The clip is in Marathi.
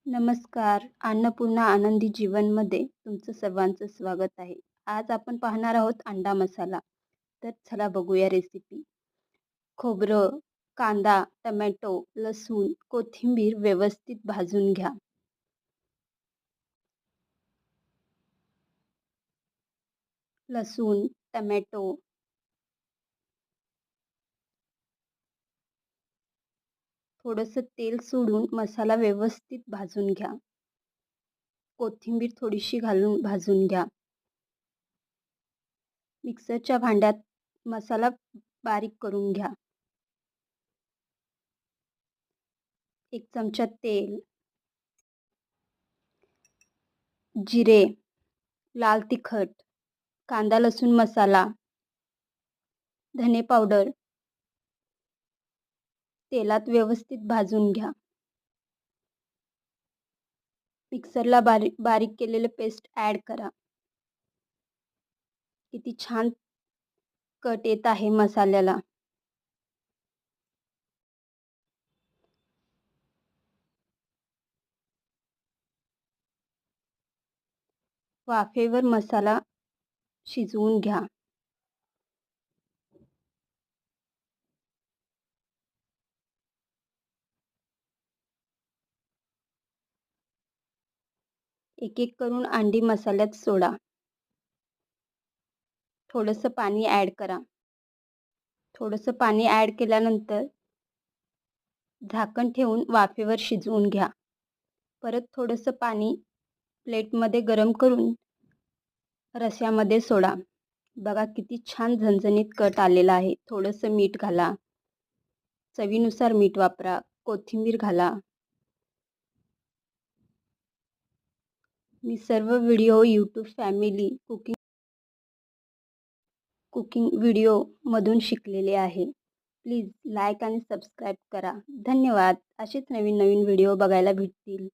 नमस्कार. अन्नपूर्णा आनंदी जीवनमध्ये तुमचं सर्वांचं स्वागत आहे. आज आपण पाहणार आहोत अंडा मसाला. तर चला बघूया रेसिपी. खोबरं, कांदा, टोमॅटो, लसूण, कोथिंबीर व्यवस्थित भाजून घ्या. लसूण, टोमॅटो, थोडंसं तेल सोडून मसाला व्यवस्थित भाजून घ्या. कोथिंबीर थोडीशी घालून भाजून घ्या. मिक्सरच्या भांड्यात मसाला बारीक करून घ्या. 1 चमचा तेल, जिरे, लाल तिखट, कांदा लसूण मसाला, धने पावडर तेलात व्यवस्थित भाजून घ्या. मिक्सरला बारीक बारीक केलेले पेस्ट ॲड करा. किती छान कट येत आहे मसाल्याला. वाफेवर मसाला शिजवून घ्या. एक एक करून अंडी मसाल्यात सोडा. थोडंसं पाणी ॲड करा. थोडंसं पाणी ॲड केल्यानंतर झाकण ठेवून वाफेवर शिजवून घ्या. परत थोडंसं पाणी प्लेटमध्ये गरम करून रश्श्यामध्ये सोडा. बघा किती छान झणझणीत कट आलेला आहे. थोडंसं मीठ घाला. चवीनुसार मीठ वापरा. कोथिंबीर घाला. मी सर्व व्हिडिओ यूट्यूब फॅमिली कुकिंग व्हिडिओमधून शिकलेले आहे. प्लीज लाईक आणि सबस्क्राईब करा. धन्यवाद. असेच नवीन नवीन व्हिडिओ बघायला भेटतील.